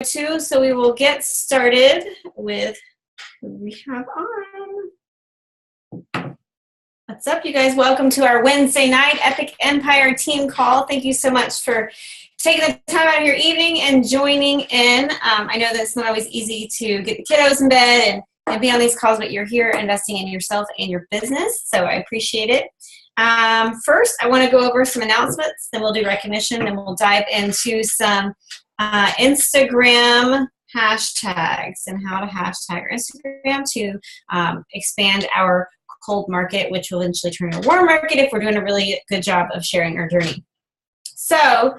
Two, so we will get started with who we have on. What's up, you guys? Welcome to our Wednesday night Epic Empire team call. Thank you so much for taking the time out of your evening and joining in. I know that it's not always easy to get the kiddos in bed and be on these calls, but you're here investing in yourself and your business, so I appreciate it. First, I want to go over some announcements, then we'll do recognition, then we'll dive into some Instagram hashtags and how to hashtag our Instagram to expand our cold market, which will eventually turn into a warm market if we're doing a really good job of sharing our journey. So,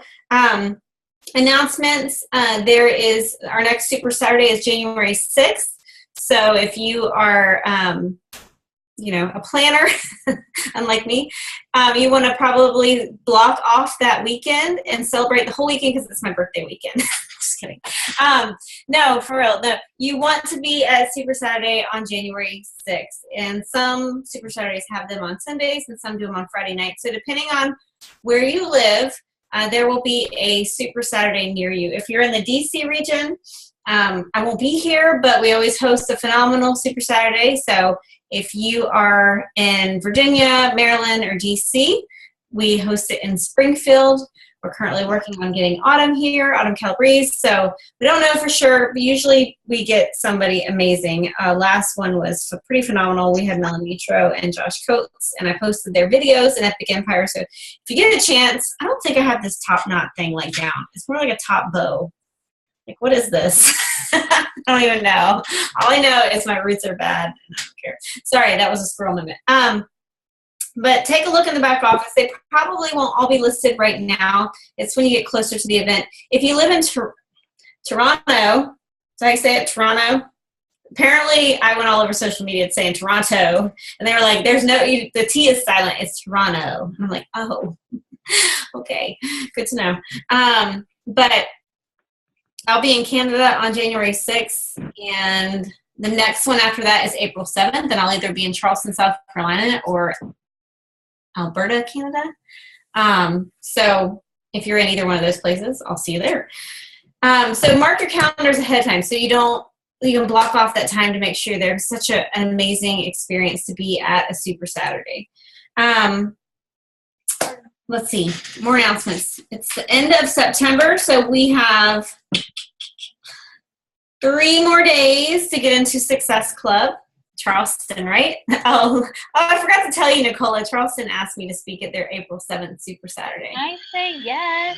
announcements, there is our next Super Saturday is January 6th. So if you are a planner, unlike me, you want to probably block off that weekend and celebrate the whole weekend because it's my birthday weekend. Just kidding. No, for real. No, you want to be at Super Saturday on January 6th. And some Super Saturdays have them on Sundays and some do them on Friday night. So depending on where you live, there will be a Super Saturday near you. If you're in the DC region, I won't be here, but we always host a phenomenal Super Saturday. So if you are in Virginia, Maryland, or DC, we host it in Springfield. We're currently working on getting Autumn here, Autumn Calabrese. So we don't know for sure, but usually we get somebody amazing. Last one was pretty phenomenal. We had Melanie Tro and Josh Coates, and I posted their videos in Epic Empire. So if you get a chance, I don't think I have this top knot thing like down. It's more like a top bow. Like, what is this? I don't even know. All I know is my roots are bad, and I don't care. Sorry, that was a squirrel moment. But take a look in the back office. They probably won't all be listed right now. It's when you get closer to the event. If you live in Toronto, so I say it, Toronto. Apparently, I went all over social media saying Toronto, and they were like, "There's no, the T is silent. It's Toronto." And I'm like, "Oh, okay, good to know." But I'll be in Canada on January 6th, and the next one after that is April 7th, and I'll either be in Charleston, South Carolina, or Alberta, Canada. So if you're in either one of those places, I'll see you there. So mark your calendars ahead of time so you can block off that time to make sure there's such an amazing experience to be at a Super Saturday. Let's see, more announcements. It's the end of September, so we have 3 more days to get into Success Club. Charleston, right? Oh, I forgot to tell you, Nicola. Charleston asked me to speak at their April 7th Super Saturday. I say yes.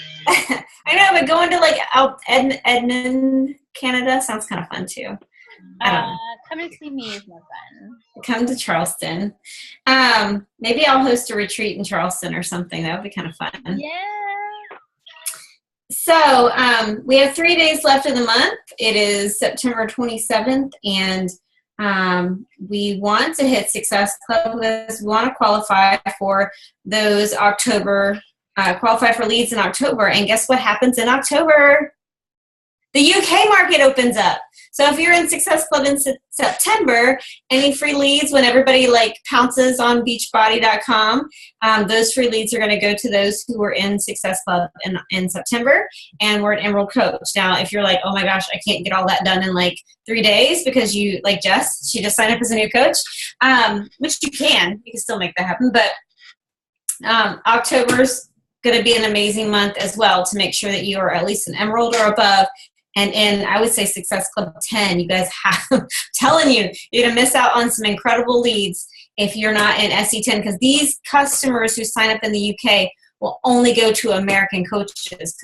I know, but going to like Edmond, Canada sounds kind of fun too. I don't know. Come and see me is more fun. Come to Charleston. Maybe I'll host a retreat in Charleston or something. That would be kind of fun. Yeah. So we have 3 days left of the month. It is September 27th, and we want to hit Success Club because we want to qualify for those qualify for leads in October. And guess what happens in October? The UK market opens up. So if you're in Success Club in September, any free leads when everybody pounces on beachbody.com, those free leads are going to go to those who were in Success Club in September and were an Emerald Coach. Now, if you're like, oh my gosh, I can't get all that done in 3 days because you, like Jess, she just signed up as a new coach, which you can still make that happen. But October's going to be an amazing month as well to make sure that you are at least an Emerald or above. And in, I would say, Success Club 10, you guys have, I'm telling you, you're going to miss out on some incredible leads if you're not in SE10, because these customers who sign up in the UK will only go to American coaches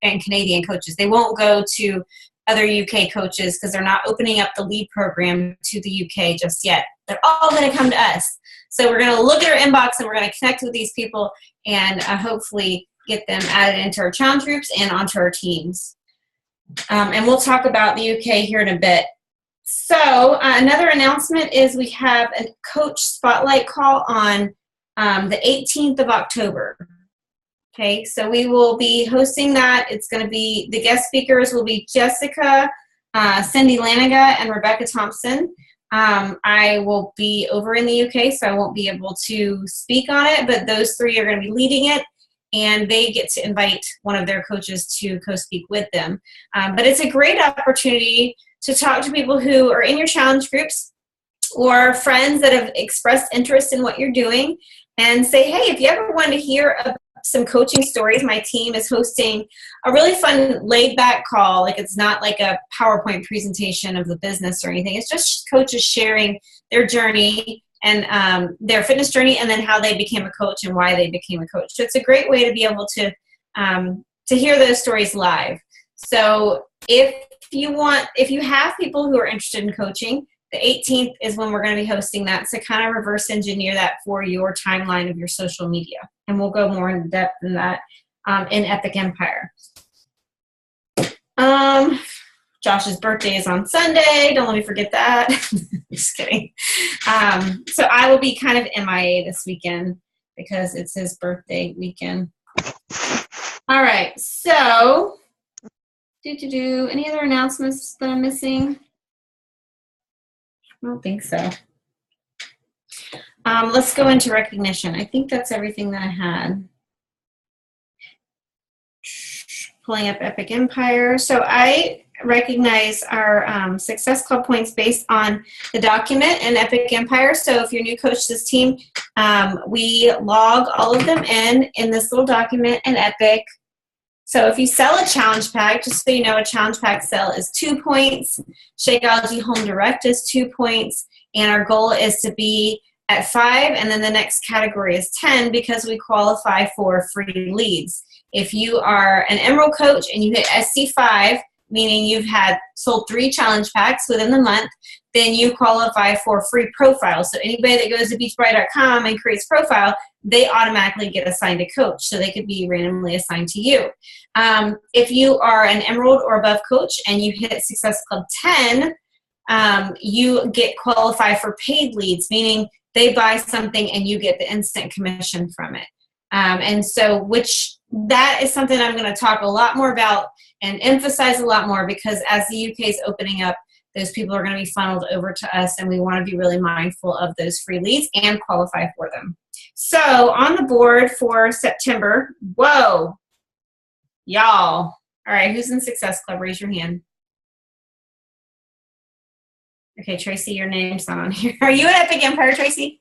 and Canadian coaches. They won't go to other UK coaches because they're not opening up the lead program to the UK just yet. They're all going to come to us. So we're going to look at our inbox and we're going to connect with these people and hopefully get them added into our challenge groups and onto our teams. And we'll talk about the UK here in a bit. So another announcement is we have a coach spotlight call on the 18th of October. Okay, so we will be hosting that. It's going to be, the guest speakers will be Jessica, Cindy Laniga, and Rebecca Thompson. I will be over in the UK, so I won't be able to speak on it, but those three are going to be leading it. and they get to invite one of their coaches to co-speak with them. But it's a great opportunity to talk to people who are in your challenge groups or friends that have expressed interest in what you're doing, and say, hey, if you ever want to hear some coaching stories, my team is hosting a really fun laid-back call. Like, it's not like a PowerPoint presentation of the business or anything. It's just coaches sharing their journey and their fitness journey, and then how they became a coach and why they became a coach. So it's a great way to be able to hear those stories live. So if you have people who are interested in coaching, the 18th is when we're going to be hosting that. So kind of reverse engineer that for your timeline of your social media. And we'll go more in depth in that in Epic Empire. Josh's birthday is on Sunday. Don't let me forget that. Just kidding. So I will be kind of MIA this weekend because it's his birthday weekend. All right. So, any other announcements that I'm missing? I don't think so. Let's go into recognition. I think that's everything that I had. Pulling up Epic Empire. So I recognize our Success Club points based on the document in Epic Empire. So if you're new coach to this team, we log all of them in this little document in Epic. So if you sell a challenge pack, just so you know, a challenge pack sell is 2 points. Shakeology Home Direct is 2 points. And our goal is to be at 5, and then the next category is 10 because we qualify for free leads. If you are an Emerald coach and you hit SC5, meaning you've sold 3 challenge packs within the month, then you qualify for free profiles. So anybody that goes to beachbody.com and creates profile, they automatically get assigned a coach. So they could be randomly assigned to you. If you are an Emerald or above coach and you hit Success Club 10, you get qualified for paid leads, meaning they buy something and you get the instant commission from it. And so that is something I'm going to talk a lot more about and emphasize a lot more, because as the UK is opening up, those people are going to be funneled over to us, and we want to be really mindful of those free leads and qualify for them. So on the board for September, whoa, y'all. All right, who's in Success Club? Raise your hand. Okay, Tracy, your name's not on here. Are you at Epic Empire, Tracy?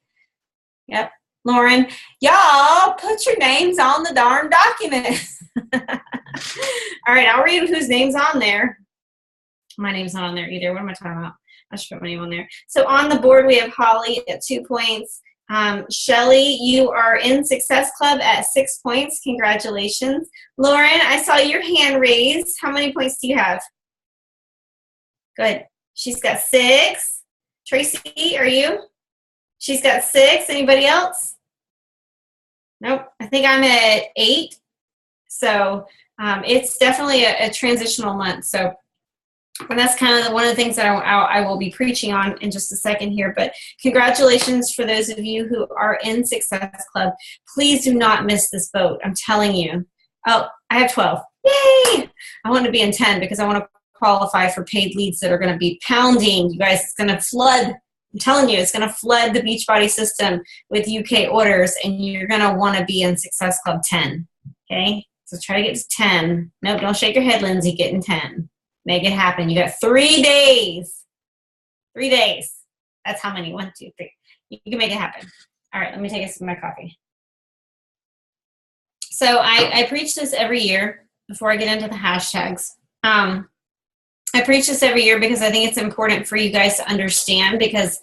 Yep. Lauren, y'all put your names on the darn document. All right, I'll read whose name's on there. My name's not on there either. What am I talking about? I should put my name on there. So on the board, we have Holly at 2 points. Shelly, you are in Success Club at 6 points. Congratulations. Lauren, I saw your hand raised. How many points do you have? Good. She's got 6. Tracy, are you? She's got 6. Anybody else? Nope. I think I'm at 8. So it's definitely a transitional month. So, and that's kind of one of the things that I will be preaching on in just a second here. But congratulations for those of you who are in Success Club. Please do not miss this boat. I'm telling you. Oh, I have 12. Yay! I want to be in 10 because I want to qualify for paid leads that are going to be pounding. You guys, it's going to flood. I'm telling you, it's going to flood the Beachbody system with UK orders, and you're going to want to be in Success Club 10. Okay? So try to get to 10. Nope, don't shake your head, Lindsay. Get in 10. Make it happen. You got 3 days. 3 days. That's how many? 1, 2, 3. You can make it happen. All right, let me take a sip of my coffee. So I preach this every year before I get into the hashtags. I preach this every year because I think it's important for you guys to understand, because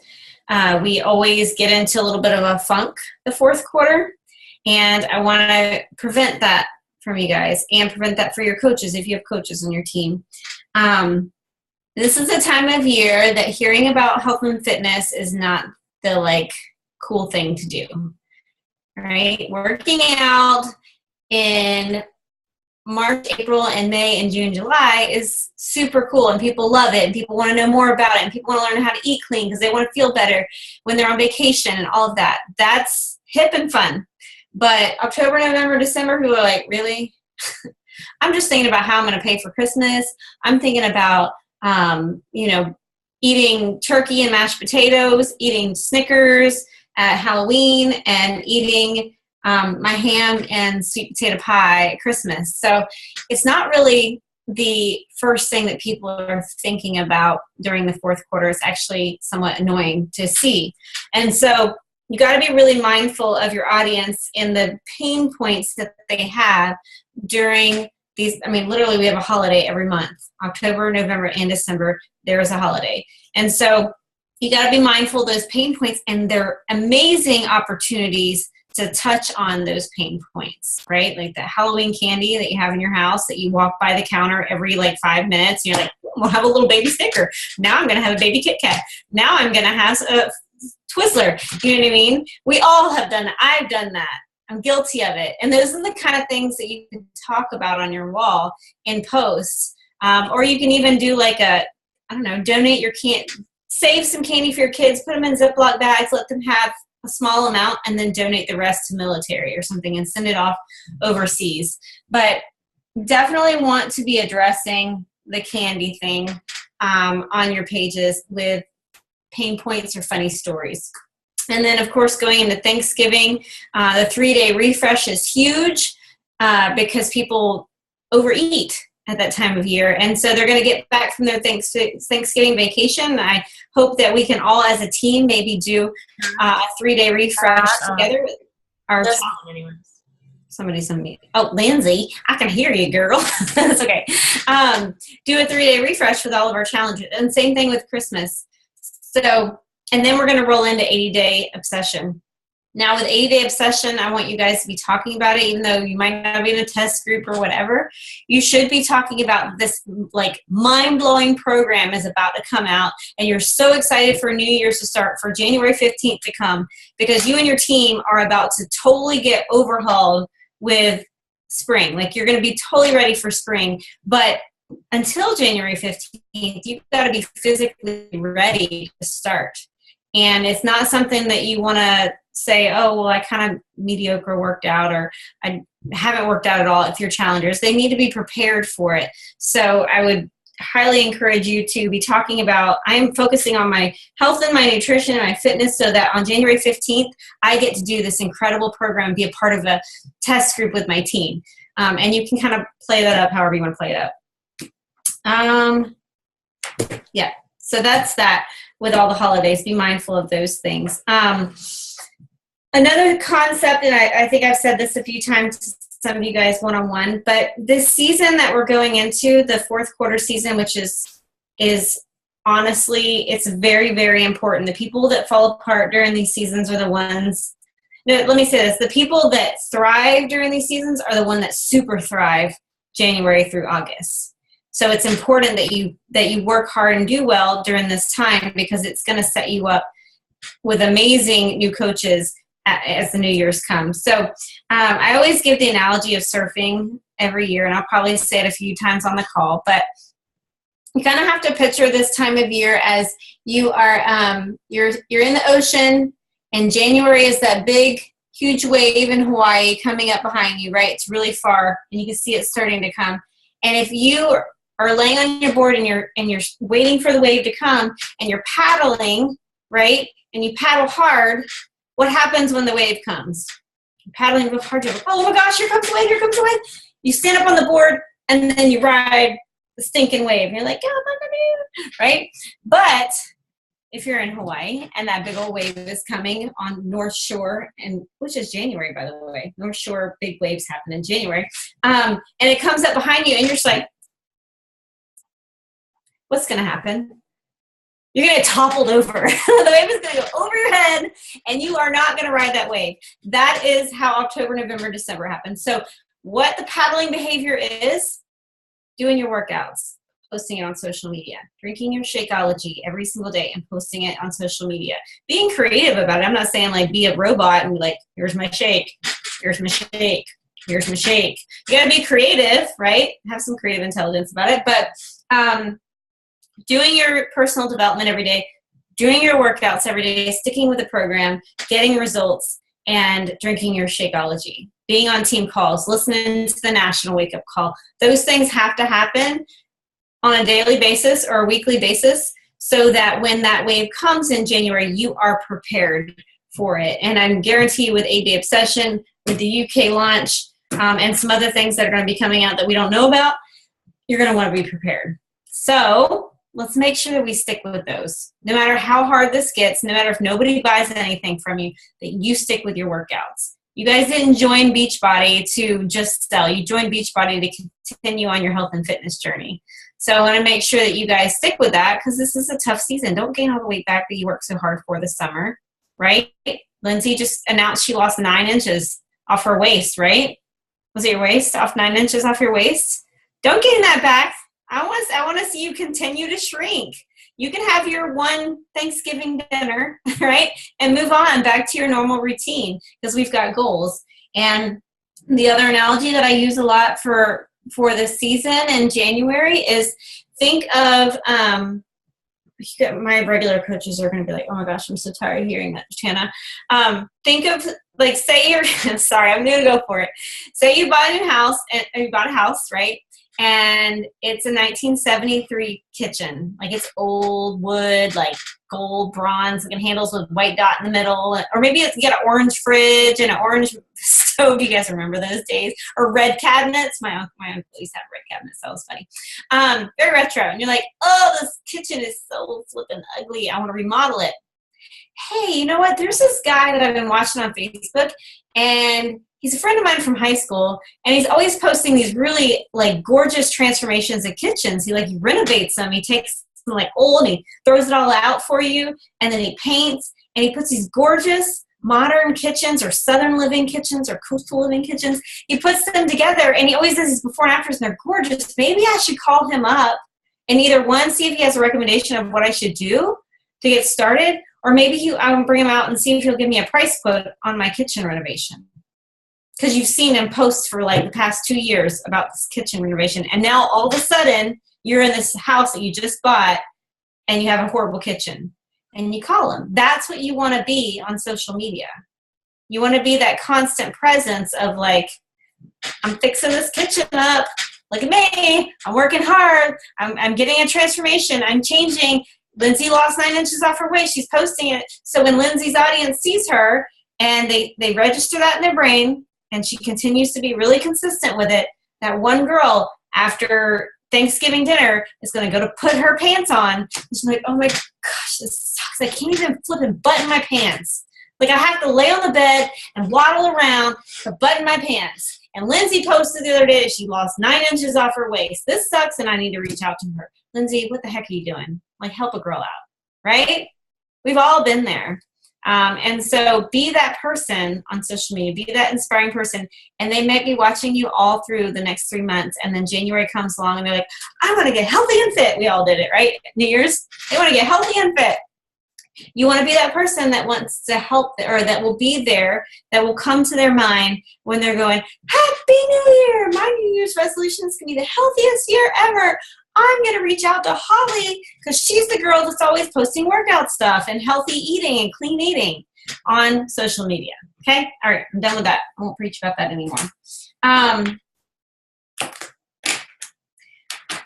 we always get into a little bit of a funk the fourth quarter, and I want to prevent that from you guys and prevent that for your coaches if you have coaches on your team. This is a time of year that hearing about health and fitness is not the cool thing to do. Right? Working out in March, April, and May, and June, July is super cool, and people love it, and people want to know more about it, and people want to learn how to eat clean because they want to feel better when they're on vacation and all of that. That's hip and fun. But October, November, December, people are like, really? I'm just thinking about how I'm going to pay for Christmas. I'm thinking about, eating turkey and mashed potatoes, eating Snickers at Halloween, and eating my ham and sweet potato pie at Christmas. So it's not really the first thing that people are thinking about during the fourth quarter. It's actually somewhat annoying to see. And so you got to be really mindful of your audience and the pain points that they have during these. I mean, literally we have a holiday every month. October, November, and December, there is a holiday. And so you got to be mindful of those pain points, and they're amazing opportunities to touch on those pain points, right? Like the Halloween candy that you have in your house that you walk by the counter every like 5 minutes. And you're like, we'll have a little baby sticker. Now I'm going to have a baby Kit Kat. Now I'm going to have a Twizzler. You know what I mean? We all have done that. I've done that. I'm guilty of it. And those are the kind of things that you can talk about on your wall in posts. Or you can even do like donate your candy, save some candy for your kids, put them in Ziploc bags, let them have a small amount, and then donate the rest to military or something and send it off overseas. But definitely want to be addressing the candy thing on your pages with pain points or funny stories. And then, of course, going into Thanksgiving, the 3-day refresh is huge because people overeat at that time of year. And so they're going to get back from their Thanksgiving vacation. I hope that we can all as a team maybe do a 3-day refresh together with our somebody's on me. Oh, Lindsay, I can hear you, girl. That's okay. Do a 3-day refresh with all of our challenges. And same thing with Christmas. So, and then we're going to roll into 80-day obsession. Now with 80-day obsession, I want you guys to be talking about it, even though you might not be in a test group or whatever. You should be talking about this like mind-blowing program is about to come out, and you're so excited for New Year's to start, for January 15th to come, because you and your team are about to totally get overhauled with spring. Like you're going to be totally ready for spring, but until January 15th, you've got to be physically ready to start. And it's not something that you want to say, oh, well, I kind of mediocre worked out, or I haven't worked out at all. If you're challengers, they need to be prepared for it. So I would highly encourage you to be talking about, I'm focusing on my health and my nutrition and my fitness so that on January 15th, I get to do this incredible program, be a part of a test group with my team. And you can kind of play that up however you want to play it up. Yeah, so that's that with all the holidays. Be mindful of those things. Another concept, and I think I've said this a few times to some of you guys one-on-one, but this season that we're going into, the fourth quarter season, which is honestly, it's very, very important. The people that fall apart during these seasons are the ones, no, let me say this, the people that thrive during these seasons are the ones that super thrive January through August. So it's important that you work hard and do well during this time, because it's going to set you up with amazing new coaches as the New Year's comes. So I always give the analogy of surfing every year, and I'll probably say it a few times on the call, but you kind of have to picture this time of year as you are you're in the ocean, and January is that big, huge wave in Hawaii coming up behind you, right? It's really far, and you can see it starting to come. And if you are laying on your board and you're waiting for the wave to come, and you're paddling, right? And you paddle hard, what happens when the wave comes? You're paddling real hard, you're like, oh my gosh, here comes the wave, here comes the wave. You stand up on the board, and then you ride the stinking wave. And you're like, oh my God, right? But if you're in Hawaii and that big old wave is coming on North Shore, and which is January, by the way, North Shore big waves happen in January, and it comes up behind you, and you're just like, what's going to happen? You're going to get toppled over. The wave is going to go over your head, and you are not going to ride that wave. That is how October, November, December happens. So what the paddling behavior is, doing your workouts, posting it on social media, drinking your Shakeology every single day and posting it on social media, being creative about it. I'm not saying like be a robot and be like, here's my shake, here's my shake, here's my shake. You got to be creative, right? Have some creative intelligence about it. But doing your personal development every day, doing your workouts every day, sticking with the program, getting results, and drinking your Shakeology, being on team calls, listening to the national wake-up call. Those things have to happen on a daily basis or a weekly basis so that when that wave comes in January, you are prepared for it. And I guarantee you with 8-Day Obsession, with the UK launch, and some other things that are going to be coming out that we don't know about, you're going to want to be prepared. So let's make sure that we stick with those. No matter how hard this gets, no matter if nobody buys anything from you, that you stick with your workouts. You guys didn't join Beachbody to just sell. You joined Beachbody to continue on your health and fitness journey. So I want to make sure that you guys stick with that because this is a tough season. Don't gain all the weight back that you worked so hard for this summer, right? Lindsay just announced she lost 9 inches off her waist, right? Was it your waist? Off 9 inches off your waist? Don't gain that back. I want to see you continue to shrink. You can have your one Thanksgiving dinner, right? And move on back to your normal routine because we've got goals. And the other analogy that I use a lot for this season in January is think of, my regular coaches are going to be like, oh my gosh, I'm so tired of hearing that, Tana. Think of, like, say you're, sorry, I'm going to go for it. Say you bought a house, right? And it's a 1973 kitchen. Like, it's old wood, like gold, bronze, looking handles with white dot in the middle. Or maybe you get an orange fridge and an orange stove. You guys remember those days? Or red cabinets. My uncle used to have red cabinets. That was funny. Very retro. And you're like, oh, this kitchen is so flippin' ugly. I want to remodel it. Hey, you know what? There's this guy that I've been watching on Facebook, and he's a friend of mine from high school, and he's always posting these really, like, gorgeous transformations of kitchens. He renovates them. He takes them, like, old, and he throws it all out for you, and then he paints, and he puts these gorgeous modern kitchens or southern living kitchens or coastal living kitchens. He puts them together, and he always does these before and afters, and they're gorgeous. Maybe I should call him up and either, one, see if he has a recommendation of what I should do to get started, or maybe I'll bring him out and see if he'll give me a price quote on my kitchen renovation. Because you've seen him post for like the past 2 years about this kitchen renovation. And now all of a sudden, you're in this house that you just bought and you have a horrible kitchen. And you call him. That's what you want to be on social media. You want to be that constant presence of like, I'm fixing this kitchen up. Look at me. I'm working hard. I'm getting a transformation. I'm changing. Lindsay lost 9 inches off her waist. She's posting it. So when Lindsay's audience sees her and they register that in their brain, and she continues to be really consistent with it, that one girl after Thanksgiving dinner is going to go to put her pants on. And she's like, oh my gosh, this sucks. I can't even flip and button my pants. Like, I have to lay on the bed and waddle around to button my pants. And Lindsay posted the other day that she lost 9 inches off her waist. This sucks, and I need to reach out to her. Lindsay, what the heck are you doing? Like, help a girl out, right? We've all been there. And so be that person on social media, be that inspiring person, and they might be watching you all through the next 3 months, and then January comes along and they're like, I want to get healthy and fit. We all did it, right? New Year's, they want to get healthy and fit. You want to be that person that wants to help, or that will be there, that will come to their mind when they're going, Happy New Year! My New Year's resolution is going to be the healthiest year ever. I'm going to reach out to Holly because she's the girl that's always posting workout stuff and healthy eating and clean eating on social media. Okay? All right. I'm done with that. I won't preach about that anymore.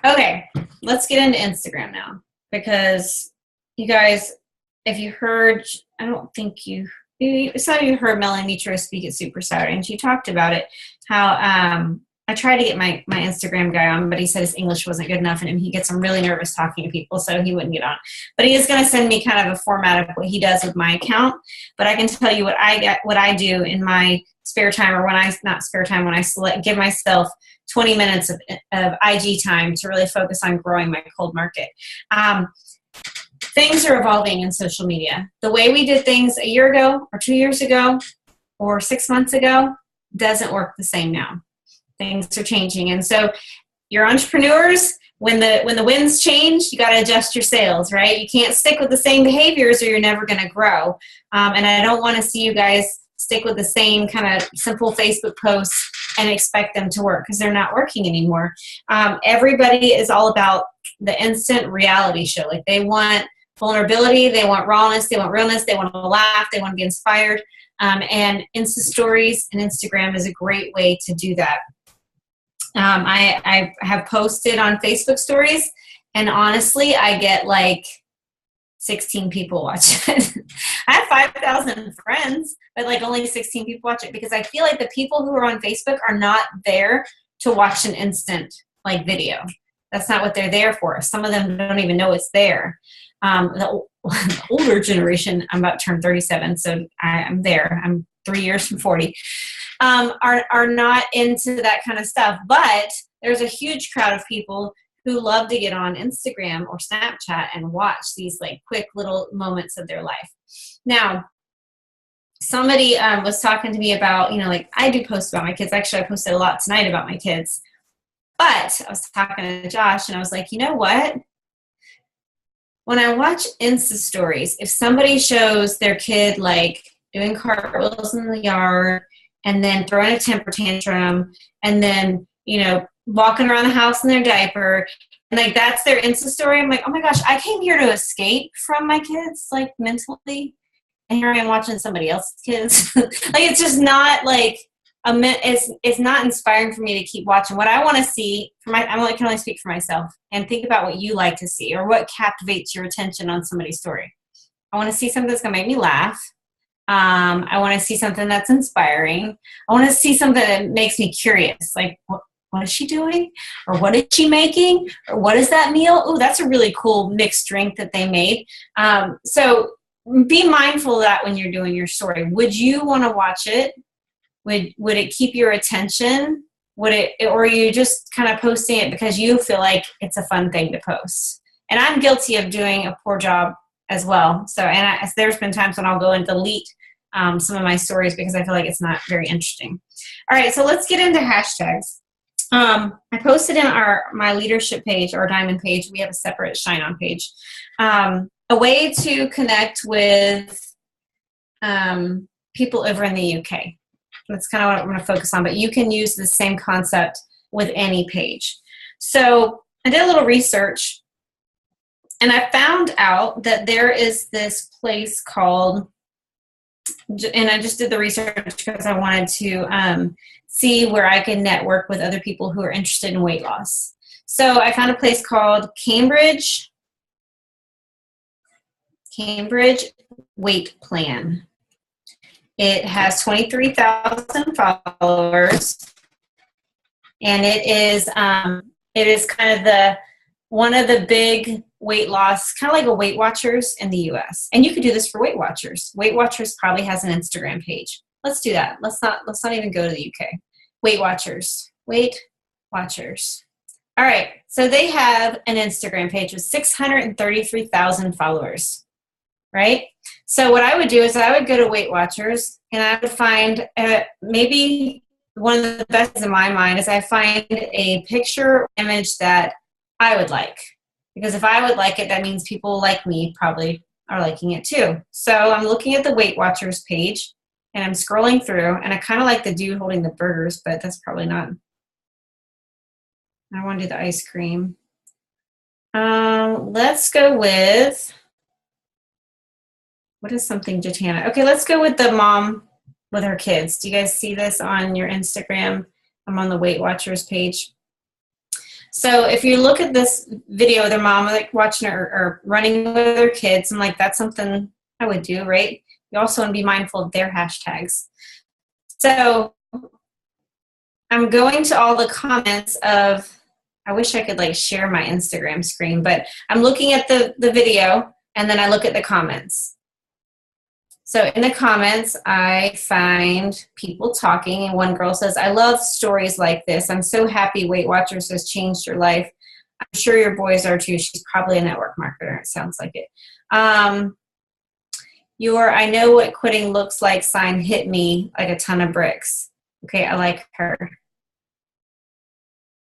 Okay. Let's get into Instagram now, because you guys, if you heard, I don't think some of you heard Melanie Mitro speak at Super Saturday, and she talked about it, how I tried to get my Instagram guy on, but he said his English wasn't good enough, and he gets really nervous talking to people, so he wouldn't get on. But he is going to send me kind of a format of what he does with my account. But I can tell you what I do in my spare time, or when I give myself 20 minutes of IG time to really focus on growing my cold market. Things are evolving in social media. The way we did things a year ago, or 2 years ago, or 6 months ago doesn't work the same now. Things are changing. And so you're entrepreneurs, when the winds change, you got to adjust your sails, right? You can't stick with the same behaviors or you're never going to grow. And I don't want to see you guys stick with the same kind of simple Facebook posts and expect them to work, because they're not working anymore. Everybody is all about the instant reality show. Like, they want vulnerability, they want rawness, they want realness, they want to laugh, they want to be inspired. And Insta Stories and Instagram is a great way to do that. I have posted on Facebook Stories, and honestly, I get like 16 people watch it. I have 5,000 friends, but like only 16 people watch it because I feel like the people who are on Facebook are not there to watch an instant like video. That's not what they're there for. Some of them don't even know it's there. The older generation, I'm about to turn 37, so I'm there. I'm 3 years from 40. Are not into that kind of stuff. But there's a huge crowd of people who love to get on Instagram or Snapchat and watch these like quick little moments of their life. Now, somebody was talking to me about, like I do post about my kids. Actually, I posted a lot tonight about my kids. But I was talking to Josh and I was like, you know what? When I watch Insta stories, if somebody shows their kid like doing cartwheels in the yard and then throwing a temper tantrum and then, walking around the house in their diaper, and like that's their Insta story, I'm like, oh my gosh, I came here to escape from my kids, like mentally, and here I am watching somebody else's kids. Like it's just not like it's not inspiring for me to keep watching. What I want to see I can only speak for myself, and think about what you like to see or what captivates your attention on somebody's story. I want to see something that's going to make me laugh. I want to see something that's inspiring. I want to see something that makes me curious, like what is she doing? Or what is she making? Or what is that meal? Oh, that's a really cool mixed drink that they made. So be mindful of that when you're doing your story. Would you want to watch it? Would it keep your attention? Or are you just kind of posting it because you feel like it's a fun thing to post? And I'm guilty of doing a poor job as well. So, there's been times when I'll go and delete some of my stories because I feel like it's not very interesting. All right, so let's get into hashtags. I posted in my leadership page, our diamond page. We have a separate Shine On page. A way to connect with people over in the UK. That's kind of what I'm going to focus on, but you can use the same concept with any page. So I did a little research, and I found out that there is this place called, and I just did the research because I wanted to see where I can network with other people who are interested in weight loss. So I found a place called Cambridge Weight Plan. It has 23,000 followers, and it is kind of one of the big weight loss, kind of like a Weight Watchers in the U.S. And you could do this for Weight Watchers. Weight Watchers probably has an Instagram page. Let's do that. Let's not even go to the UK. Weight Watchers. All right. So they have an Instagram page with 633,000 followers, right? So what I would do is I would go to Weight Watchers and I would find maybe one of the best in my mind is I find a picture or image that I would like. Because if I would like it, that means people like me probably are liking it too. So I'm looking at the Weight Watchers page and I'm scrolling through, and I kind of like the dude holding the burgers, but that's probably not. I want to do the ice cream. Let's go with, what is something Jatana? Okay, let's go with the mom with her kids. Do you guys see this on your Instagram? I'm on the Weight Watchers page. So if you look at this video of their mom like watching her or running with her kids, I'm like, that's something I would do, right? You also want to be mindful of their hashtags. So I'm going to all the comments of, I wish I could like share my Instagram screen, but I'm looking at the video and then I look at the comments. So in the comments, I find people talking, and one girl says, I love stories like this. I'm so happy Weight Watchers has changed your life. I'm sure your boys are too. She's probably a network marketer. It sounds like it. I know what quitting looks like sign hit me like a ton of bricks. Okay, I like her.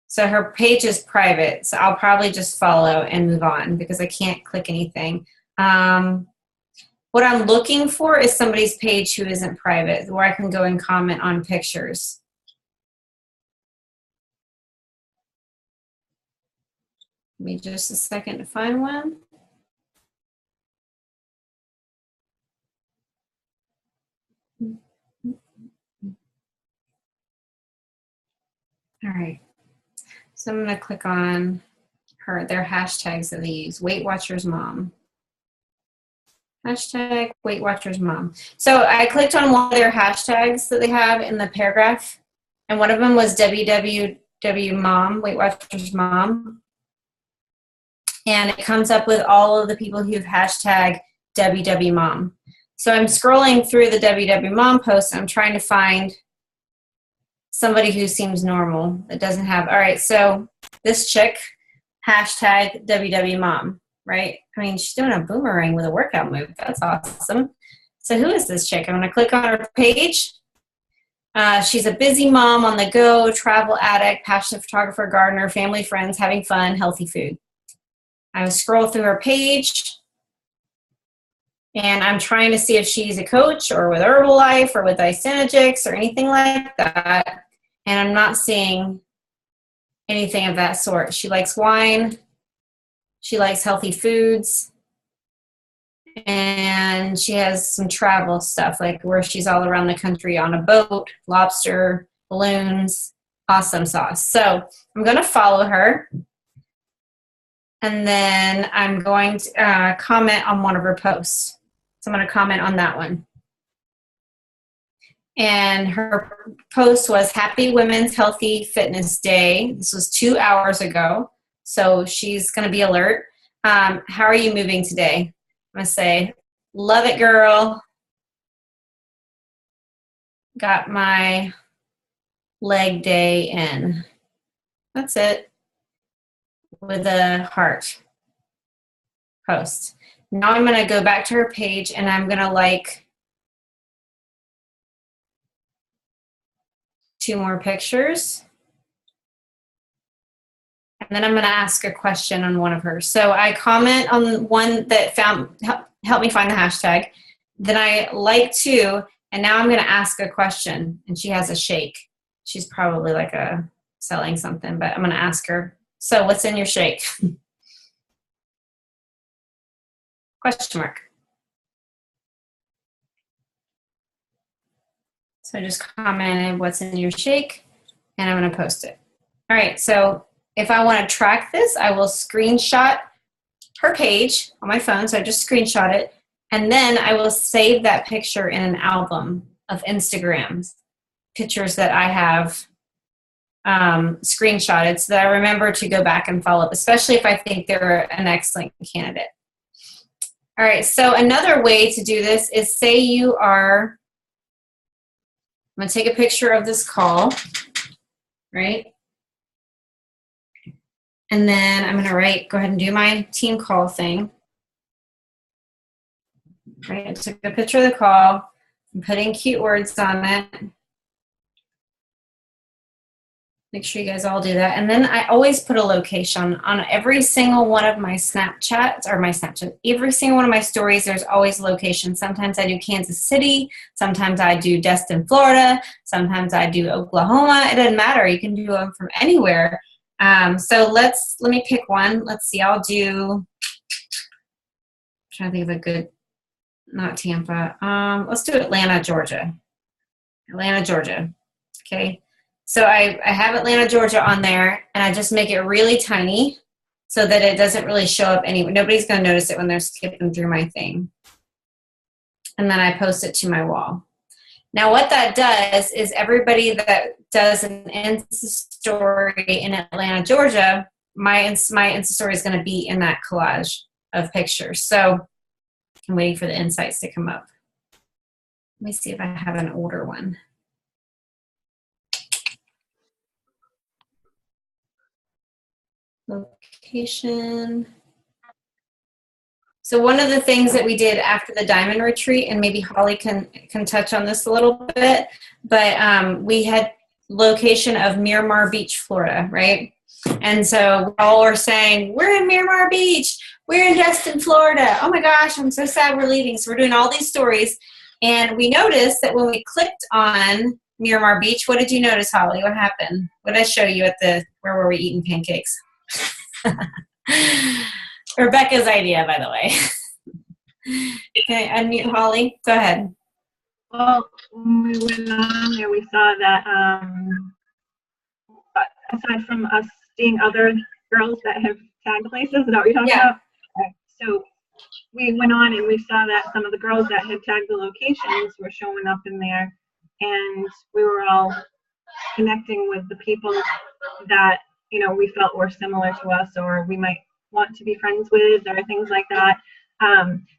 So her page is private, so I'll probably just follow and move on because I can't click anything. What I'm looking for is somebody's page who isn't private, where I can go and comment on pictures. Give me just a second to find one. All right. So I'm going to click on their hashtags that they use. Weight Watchers Mom. Hashtag Weight Watchers Mom. So I clicked on one of their hashtags that they have in the paragraph, and one of them was WWW Mom, Weight Watchers Mom. And it comes up with all of the people who've hashtag WW Mom. So I'm scrolling through the WW Mom posts, and I'm trying to find somebody who seems normal that doesn't have, all right, so this chick, hashtag WW Mom, right? I mean, she's doing a boomerang with a workout move. That's awesome. So who is this chick? I'm going to click on her page. She's a busy mom on the go, travel addict, passionate photographer, gardener, family, friends, having fun, healthy food. I scroll through her page, and I'm trying to see if she's a coach or with Herbalife or with Isagenix or anything like that. And I'm not seeing anything of that sort. She likes wine. She likes healthy foods. And she has some travel stuff, like where she's all around the country on a boat, lobster, balloons, awesome sauce. So I'm going to follow her. And then I'm going to comment on one of her posts. So I'm going to comment on that one. And her post was Happy Women's Healthy Fitness Day. This was 2 hours ago. So she's going to be alert. How are you moving today? I'm going to say, love it, girl. Got my leg day in. That's it. With a heart post. Now I'm going to go back to her page, and I'm going to like 2 more pictures. And then I'm going to ask a question on one of hers. So I comment on one that helped me find the hashtag. Then I like 2, and now I'm going to ask a question. And she has a shake. She's probably like selling something, but I'm going to ask her, so what's in your shake? Question mark. So I just commented what's in your shake, and I'm going to post it. All right, so if I want to track this, I will screenshot her page on my phone. So I just screenshot it, and then I will save that picture in an album of Instagrams, pictures that I have screenshotted, so that I remember to go back and follow up, especially if I think they're an excellent candidate. All right, so another way to do this is, say you are, I'm going to take a picture of this call, right? And then I'm going to go ahead and do my team call thing. Right, I took a picture of the call. I'm putting cute words on it. Make sure you guys all do that. And then I always put a location on every single one of my Snapchats, every single one of my stories, there's always a location. Sometimes I do Kansas City. Sometimes I do Destin, Florida. Sometimes I do Oklahoma. It doesn't matter. You can do them from anywhere. So let me pick one. Let's see. I'll do, I'm trying to think of a good, not Tampa. Let's do Atlanta, Georgia. Atlanta, Georgia. Okay. So I have Atlanta, Georgia on there, and I just make it really tiny so that it doesn't really show up anywhere. Nobody's going to notice it when they're skipping through my thing. And then I post it to my wall. Now what that does is everybody that does an Insta story in Atlanta, Georgia, my Insta story is going to be in that collage of pictures. So I'm waiting for the insights to come up. Let me see if I have an older one. Location. So one of the things that we did after the Diamond Retreat, and maybe Holly can touch on this a little bit, but we had location of Miramar Beach, Florida, right? And so we all were saying, we're in Miramar Beach, we're in Destin, Florida. Oh my gosh, I'm so sad we're leaving. So we're doing all these stories. And we noticed that when we clicked on Miramar Beach, what did you notice, Holly? What happened? What did I show you where were we eating pancakes? Rebecca's idea, by the way. Can I unmute Holly? Go ahead. Well, when we went on there, we saw that aside from us seeing other girls that have tagged places, is that what you're talking about? Okay. So we went on and we saw that some of the girls that had tagged the locations were showing up in there, and we were all connecting with the people that, you know, we felt were similar to us, or we might want to be friends with, or things like that.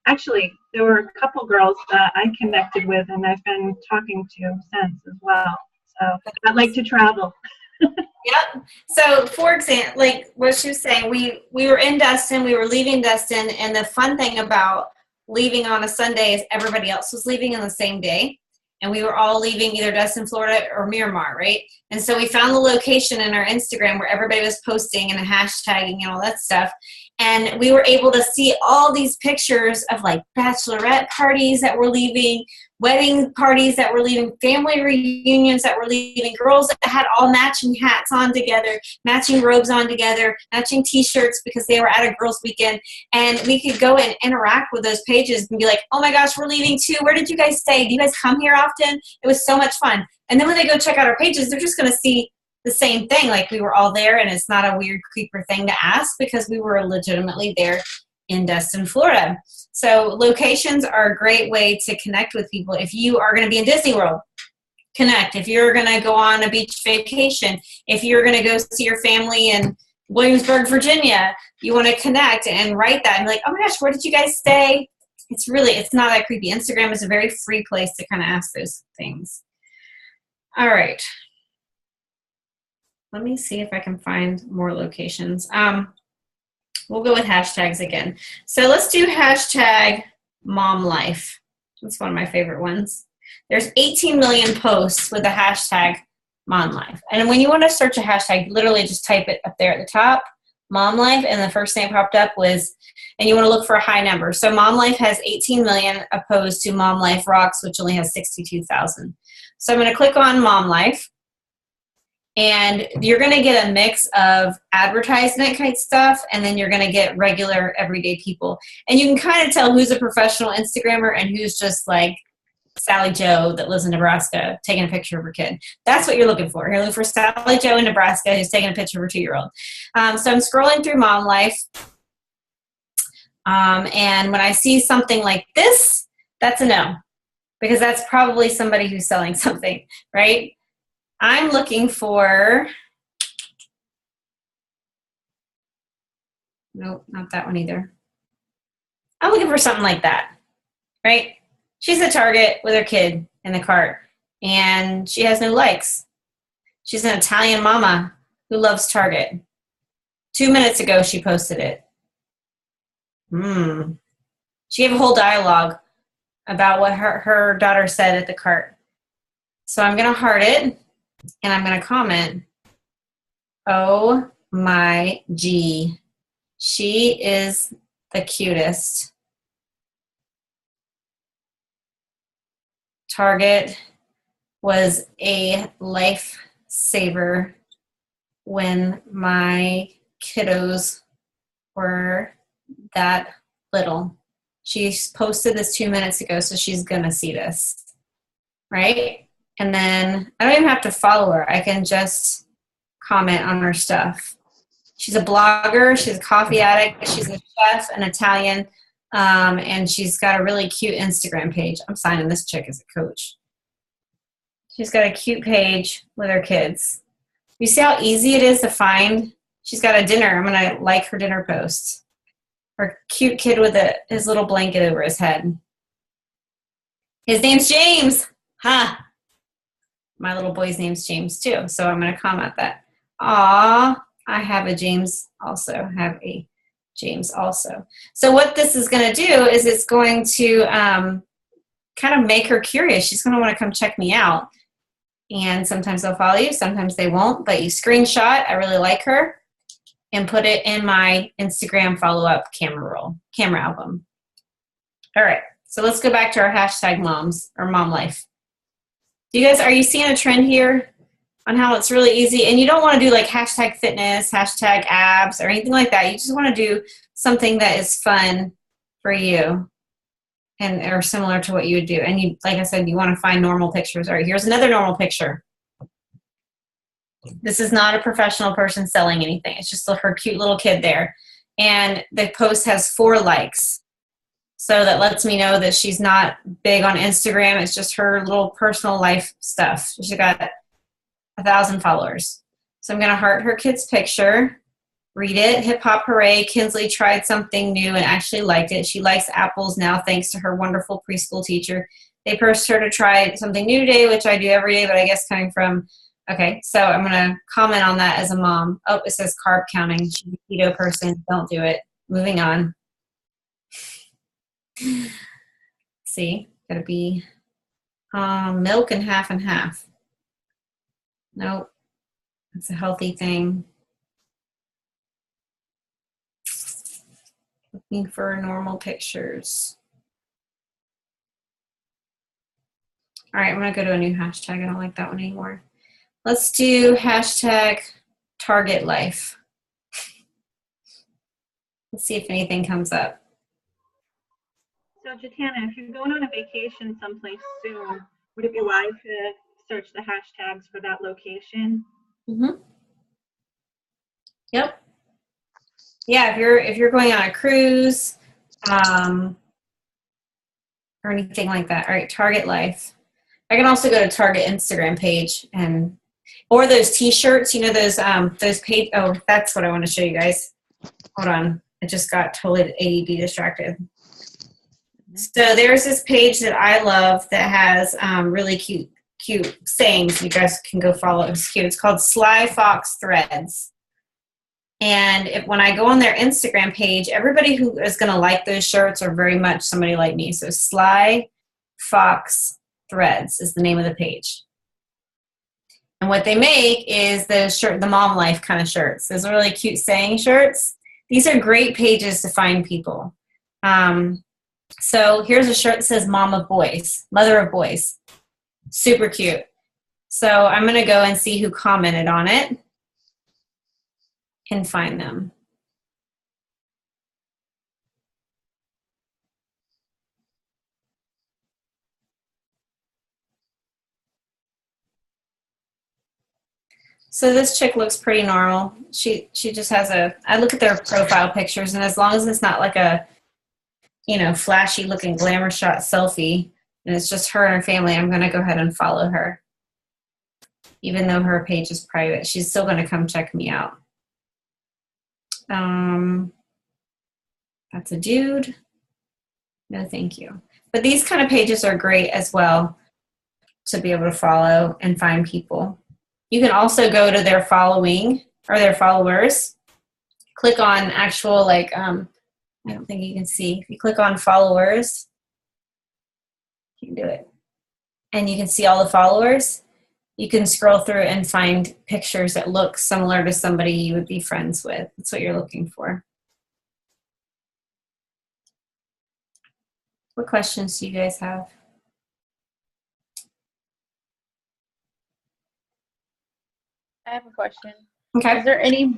Actually, there were a couple girls that I connected with and I've been talking to since as well. So I'd like to travel. Yep. So, for example, like what she was saying, we were in Destin, we were leaving Destin, and the fun thing about leaving on a Sunday is everybody else was leaving on the same day, and we were all leaving either Destin, Florida, or Miramar, right? And so we found the location in our Instagram where everybody was posting and hashtagging and all that stuff, and we were able to see all these pictures of like bachelorette parties that were leaving, wedding parties that were leaving, family reunions that were leaving, girls that had all matching hats on together, matching robes on together, matching t-shirts because they were at a girls' weekend. And we could go and interact with those pages and be like, oh my gosh, we're leaving too. Where did you guys stay? Do you guys come here often? It was so much fun. And then when they go check out our pages, they're just going to see the same thing. Like we were all there, and it's not a weird creeper thing to ask because we were legitimately there in Destin, Florida. So locations are a great way to connect with people. If you are going to be in Disney World, connect. If you're going to go on a beach vacation, if you're going to go see your family in Williamsburg, Virginia, you want to connect and write that and be like, oh my gosh, where did you guys stay? It's not that creepy. Instagram is a very free place to kind of ask those things. All right. Let me see if I can find more locations. We'll go with hashtags again. So let's do hashtag mom life. That's one of my favorite ones. There's 18 million posts with the hashtag mom life. And when you want to search a hashtag, literally just type it up there at the top, mom life, and the first thing that popped up was, and you want to look for a high number. So mom life has 18 million opposed to mom life rocks, which only has 62,000. So I'm going to click on mom life. And you're going to get a mix of advertisement kind of stuff, and then you're going to get regular everyday people. And you can kind of tell who's a professional Instagrammer and who's just like Sally Joe that lives in Nebraska taking a picture of her kid. That's what you're looking for. You're looking for Sally Joe in Nebraska who's taking a picture of her 2-year-old. So I'm scrolling through Mom Life. And when I see something like this, that's a no, because that's probably somebody who's selling something, right? I'm looking for, nope, not that one either. I'm looking for something like that, right? She's at Target with her kid in the cart, and she has no likes. She's an Italian mama who loves Target. 2 minutes ago, she posted it. She gave a whole dialogue about what her daughter said at the cart. So I'm going to heart it. And I'm going to comment, oh my G, she is the cutest. Target was a lifesaver when my kiddos were that little. She posted this 2 minutes ago, so she's going to see this, right? And then I don't even have to follow her. I can just comment on her stuff. She's a blogger. She's a coffee addict. She's a chef, an Italian, and she's got a really cute Instagram page. I'm signing this chick as a coach. She's got a cute page with her kids. You see how easy it is to find? She's got a dinner. I'm going to like her dinner post. Her cute kid with his little blanket over his head. His name's James. Huh. My little boy's name's James too, so I'm going to comment that. Aw, I have a James also. So what this is going to do is it's going to kind of make her curious. She's going to want to come check me out. And sometimes they'll follow you, sometimes they won't. But you screenshot, I really like her, and put it in my Instagram follow-up camera album. All right, so let's go back to our hashtag moms or mom life. Are you seeing a trend here on how it's really easy? And you don't want to do like hashtag fitness, hashtag abs, or anything like that. You just want to do something that is fun for you and or similar to what you would do. And you, like I said, you want to find normal pictures. All right, here's another normal picture. This is not a professional person selling anything. It's just her cute little kid there. And the post has 4 likes. So that lets me know that she's not big on Instagram. It's just her little personal life stuff. She's got 1,000 followers. So I'm going to heart her kid's picture, read it. Hip hop hooray. Kinsley tried something new and actually liked it. She likes apples now thanks to her wonderful preschool teacher. They pushed her to try something new today, which I do every day, but I guess coming from, okay, so I'm going to comment on that as a mom. Oh, it says carb counting. She's a keto person. Don't do it. Moving on. See, gotta be milk and half. Nope, it's a healthy thing. Looking for normal pictures. All right, I'm gonna go to a new hashtag. I don't like that one anymore. Let's do hashtag Target Life. Let's see if anything comes up. So, Jatana, if you're going on a vacation someplace soon, would it be wise to search the hashtags for that location? Mm-hmm. Yep. Yeah, if you're going on a cruise, or anything like that. All right, Target Life. I can also go to Target Instagram page or those T-shirts. You know those page. Oh, that's what I want to show you guys. Hold on, I just got totally ADD distracted. So there's this page that I love that has really cute sayings. You guys can go follow. It's cute. It's called Sly Fox Threads. And when I go on their Instagram page, everybody who is going to like those shirts are very much somebody like me. So Sly Fox Threads is the name of the page. And what they make is the mom life kind of shirts. Those are really cute saying shirts. These are great pages to find people. So here's a shirt that says Mom of Boys, Mother of Boys. Super cute. So I'm going to go and see who commented on it and find them. So this chick looks pretty normal. She just has I look at their profile pictures, and as long as it's not like a, flashy looking glamour shot selfie, and it's just her and her family, I'm going to go ahead and follow her. Even though her page is private, she's still going to come check me out. That's a dude. No, thank you. But these kind of pages are great as well to be able to follow and find people. You can also go to their following or their followers. Click on actual, I don't think you can see. If you click on followers, you can do it. And you can see all the followers. You can scroll through and find pictures that look similar to somebody you would be friends with. That's what you're looking for. What questions do you guys have? I have a question. Okay. Is there any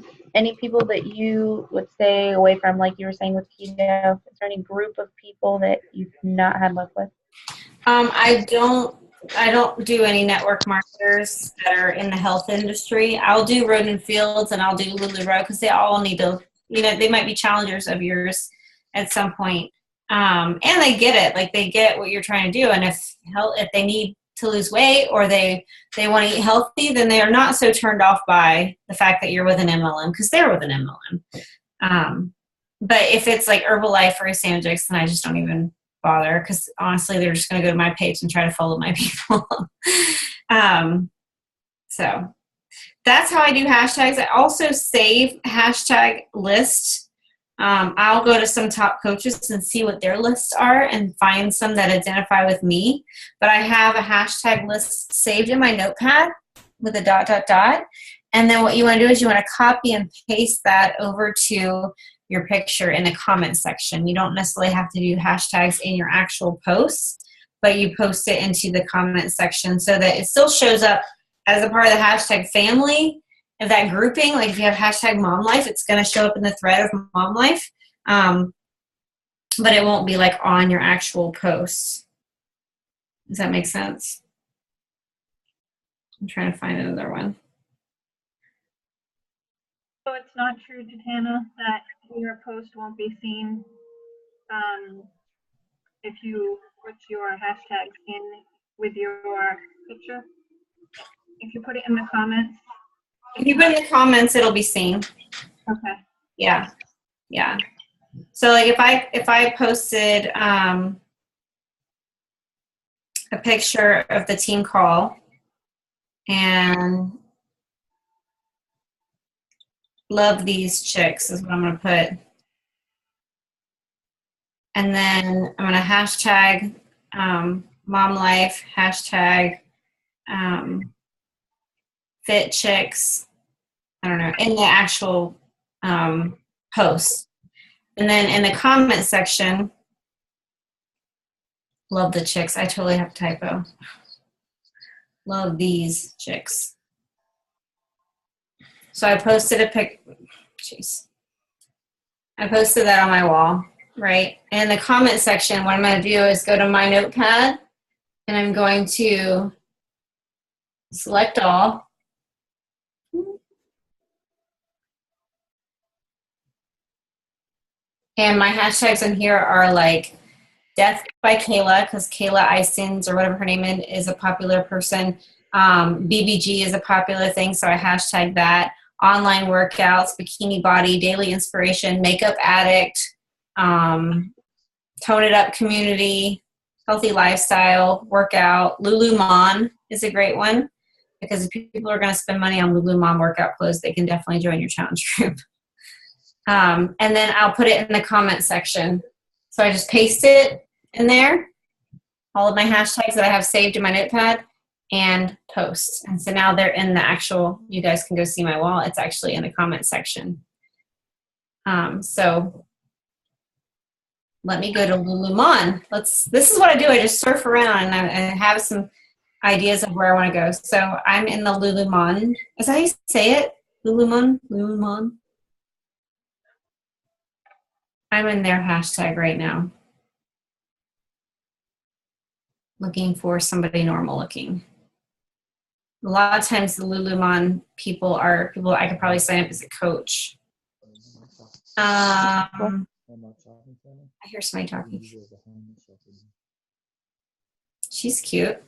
people that you would stay away from, like you were saying with keto? Is there any group of people that you've not had luck with? I don't do any network marketers that are in the health industry. I'll do Road and Fields and I'll do LuLaRoe because they all need to, they might be challengers of yours at some point. And they get it. Like they get what you're trying to do. And if they need to lose weight or they want to eat healthy, then they are not so turned off by the fact that you're with an MLM because they're with an MLM. But if it's like Herbalife or Sandrix, then I just don't even bother because honestly, they're just going to go to my page and try to follow my people. So that's how I do hashtags. I also save hashtag lists. I'll go to some top coaches and see what their lists are and find some that identify with me. But I have a hashtag list saved in my notepad with a ... And then what you want to do is you want to copy and paste that over to your picture in the comment section. You don't necessarily have to do hashtags in your actual posts, but you post it into the comment section so that it still shows up as a part of the hashtag family. If that grouping, like if you have hashtag mom life, it's going to show up in the thread of mom life. But it won't be like on your actual posts. Does that make sense? I'm trying to find another one. So it's not true, Jatana, that your post won't be seen if you put your hashtags in with your picture, if you put it in the comments. If you put in the comments, it'll be seen. Okay. Yeah. Yeah. So like if I posted a picture of the team call and love these chicks is what I'm going to put. And then I'm going to hashtag mom life, hashtag fit chicks. I don't know, in the actual post. And then in the comment section, love the chicks. I totally have a typo. Love these chicks. So I posted a pic. Jeez. I posted that on my wall, right? And in the comment section, what I'm going to do is go to my notepad, and I'm going to select all. And my hashtags in here are like Death by Kayla, because Kayla Eisens, or whatever her name is a popular person. BBG is a popular thing, so I hashtag that. Online workouts, bikini body, daily inspiration, makeup addict, tone it up community, healthy lifestyle, workout. Lululemon is a great one, because if people are going to spend money on Lululemon workout clothes, they can definitely join your challenge group. And then I'll put it in the comment section. So I just paste it in there, all of my hashtags that I have saved in my notepad, and post. And so now they're in the actual, you guys can go see my wall. It's actually in the comment section. So let me go to Lululemon. This is what I do. I just surf around and I have some ideas of where I want to go. So I'm in the Lululemon. Is that how you say it? Lululemon? I'm in their hashtag right now. Looking for somebody normal looking. A lot of times the Lululemon people are people I could probably sign up as a coach. I hear somebody talking. She's cute.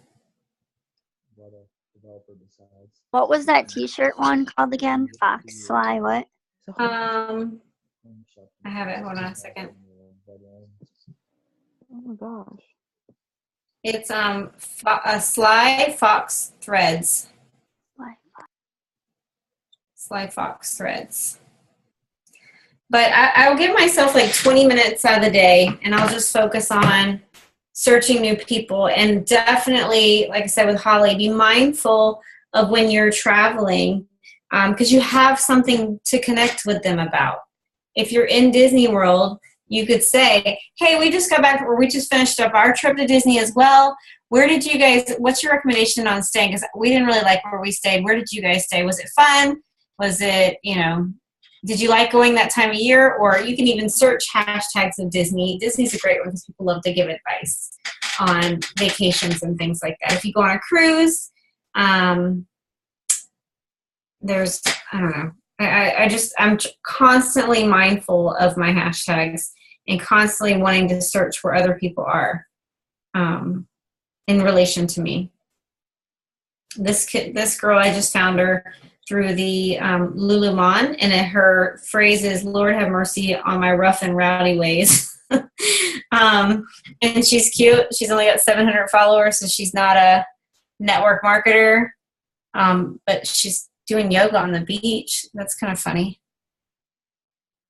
What was that t-shirt one called again? Fox Fly what? I have it. Hold on a second. Oh my gosh. It's Sly Fox Threads. Sly Fox Threads. But I'll give myself like 20 minutes out of the day, and I'll just focus on searching new people. And definitely, like I said with Holly, be mindful of when you're traveling, because you have something to connect with them about. If you're in Disney World, you could say, hey, we just got back, or we just finished up our trip to Disney as well. What's your recommendation on staying? Because we didn't really like where we stayed. Where did you guys stay? Was it fun? Was it, did you like going that time of year? Or you can even search hashtags of Disney. Disney's a great one because people love to give advice on vacations and things like that. If you go on a cruise, there's, I don't know. I'm constantly mindful of my hashtags and constantly wanting to search where other people are in relation to me. This girl, I just found her through the Lululemon, and her phrase is, Lord have mercy on my rough and rowdy ways. And she's cute. She's only got 700 followers, so she's not a network marketer, but she's doing yoga on the beach. That's kind of funny.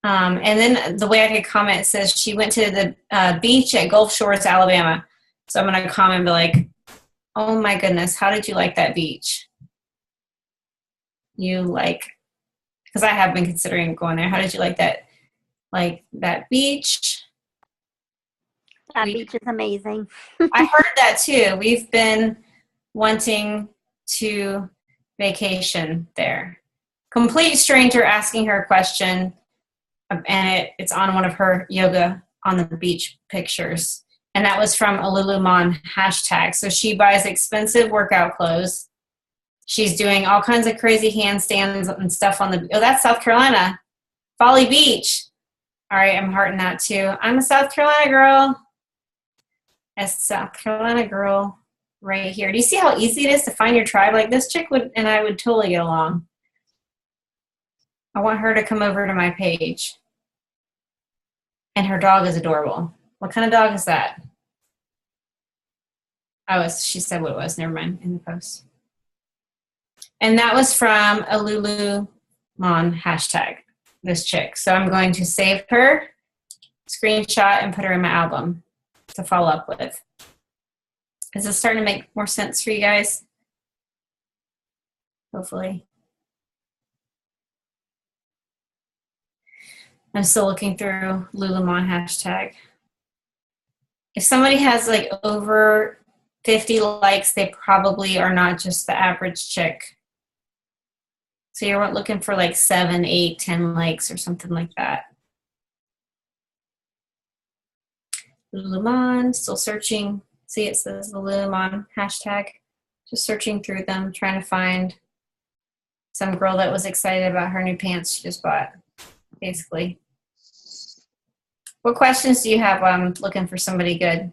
And then the way I could comment says she went to the beach at Gulf Shores, Alabama. So I'm going to comment and be like, oh my goodness, how did you like that beach? Because I have been considering going there. How did you like that beach? That beach is amazing. I heard that too. We've been wanting to vacation there. Complete stranger asking her a question, and it's on one of her yoga on the beach pictures. And that was from a Lululemon hashtag. So she buys expensive workout clothes. She's doing all kinds of crazy handstands and stuff on the, that's South Carolina. Folly Beach. All right, I'm hearting that too. I'm a South Carolina girl. a South Carolina girl right here. Do you see how easy it is to find your tribe? Like this chick and I would totally get along. I want her to come over to my page. And her dog is adorable. What kind of dog is that? She said what it was. Never mind, in the post. And that was from a Lululemon hashtag, this chick. So I'm going to save her, screenshot, and put her in my album to follow up with. Is this starting to make more sense for you guys? Hopefully. I'm still looking through Lululemon hashtag. If somebody has like over 50 likes, they probably are not just the average chick. So you're looking for like 7, 8, 10 likes or something like that. Lululemon, still searching. See, it says the Lululemon hashtag. Just searching through them, trying to find some girl that was excited about her new pants she just bought, basically. What questions do you have while I'm looking for somebody good?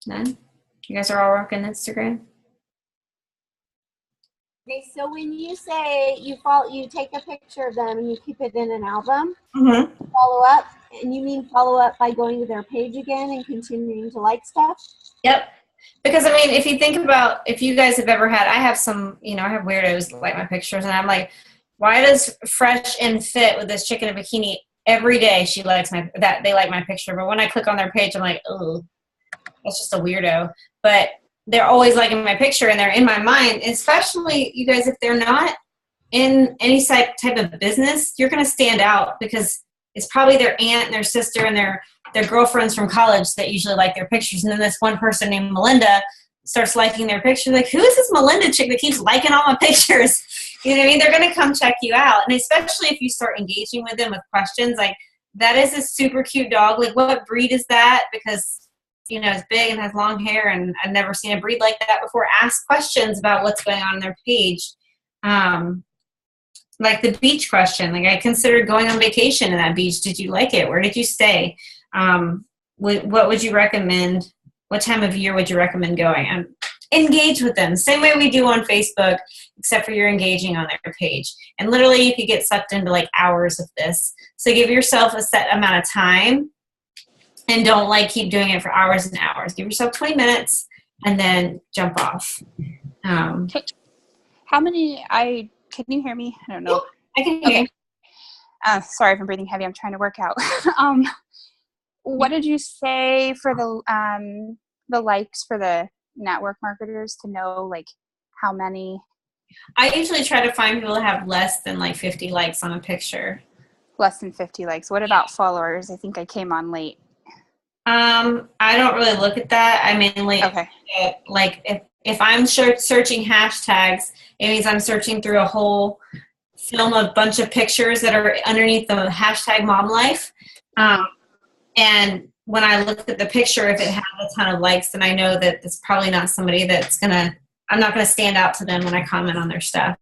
None? You guys are all rocking Instagram? Okay, so when you say you take a picture of them and you keep it in an album, follow up, and you mean follow up by going to their page again and continuing to like stuff? Yep. Because, I mean, if you think about, if you guys have ever had, I have some, I have weirdos that like my pictures, and I'm like, why does Fresh and Fit with this chick in a bikini every day they like my picture, but when I click on their page, I'm like, oh, that's just a weirdo. But they're always liking my picture, and they're in my mind, especially, you guys, if they're not in any type of business, you're going to stand out because it's probably their aunt and their sister and their girlfriends from college that usually like their pictures. And then this one person named Melinda starts liking their picture. Like, who is this Melinda chick that keeps liking all my pictures? You know what I mean? They're going to come check you out. And especially if you start engaging with them with questions, like, that is a super cute dog. Like, what breed is that? Because, it's big and has long hair, and I've never seen a breed like that before. Ask questions about what's going on their page. Like the beach question. Like, I considered going on vacation in that beach. Did you like it? Where did you stay? What would you recommend? What time of year would you recommend going? And engage with them. Same way we do on Facebook, except for you're engaging on their page. And literally you could get sucked into like hours of this. So give yourself a set amount of time and don't keep doing it for hours and hours. Give yourself 20 minutes and then jump off. How many, can you hear me? I don't know. I can hear you. Sorry if I'm breathing heavy. I'm trying to work out. What did you say for the likes for the network marketers to know how many? I usually try to find people that have less than 50 likes on a picture. Less than 50 likes. What about followers? I think I came on late. I don't really look at that. I mainly if I'm searching hashtags, it means I'm searching through a whole film of bunch of pictures that are underneath the hashtag mom life. And when I look at the picture, if it has a ton of likes, then I know that it's probably not somebody I'm not going to stand out to them when I comment on their stuff.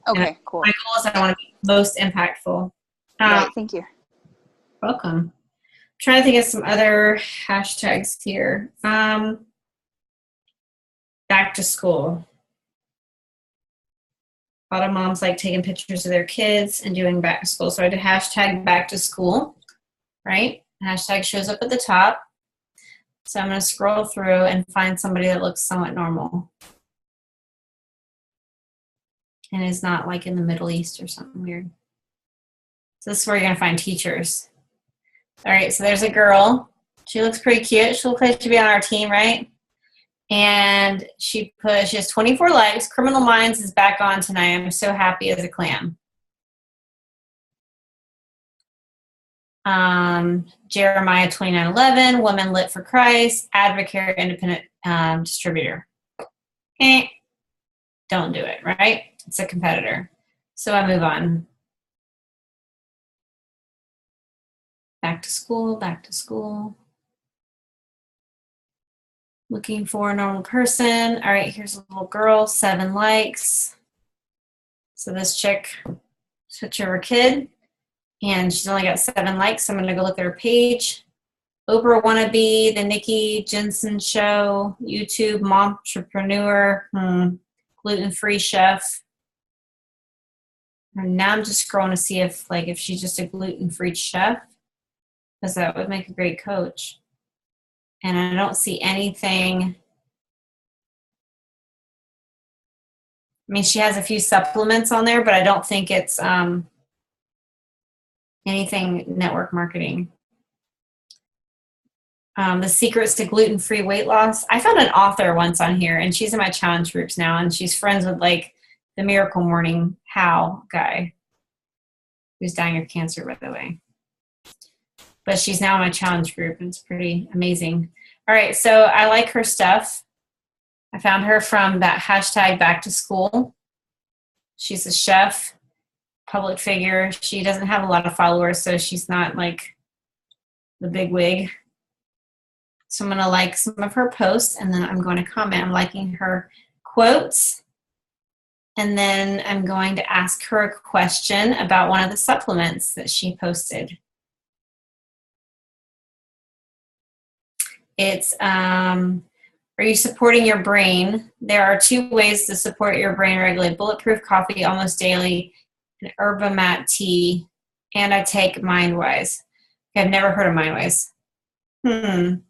Okay, cool. My goal is I want to be most impactful. Right, thank you. Welcome. I'm trying to think of some other hashtags here. Back to school. A lot of moms like taking pictures of their kids and doing back to school. So I did hashtag back to school, right? Hashtag shows up at the top. So I'm going to scroll through and find somebody that looks somewhat normal and is not in the Middle East or something weird. So this is where you're going to find teachers. All right, so there's a girl. She looks pretty cute. She looks like she'd be on our team, right? And she has 24 likes. Criminal Minds is back on tonight. I'm so happy as a clam. Jeremiah 29:11, Women Lit for Christ, Advocare, independent distributor. Don't do it, right? It's a competitor. So I move on. Back to school, back to school. Looking for a normal person. All right, here's a little girl, 7 likes. So this chick, switch over kid. And she's only got 7 likes, so I'm going to go look at her page. Oprah Wannabe, The Nikki Jensen Show, YouTube Momtrepreneur, gluten-free chef. And now I'm just scrolling to see if she's just a gluten-free chef, because that would make a great coach. And I don't see anything. I mean, she has a few supplements on there, but I don't think it's anything network marketing. The secrets to gluten-free weight loss. I found an author once on here, and she's in my challenge groups now, and she's friends with the Miracle Morning How guy, who's dying of cancer, by the way. But she's now in my challenge group, and it's pretty amazing. All right, so I like her stuff. I found her from that hashtag back to school. She's a chef, public figure. She doesn't have a lot of followers, so she's not the big wig. So I'm going to like some of her posts, and then I'm going to comment. I'm liking her quotes. And then I'm going to ask her a question about one of the supplements that she posted. It's, are you supporting your brain? There are 2 ways to support your brain regularly: bulletproof coffee almost daily, and Herba Mat tea, and I take MindWise. I've never heard of MindWise.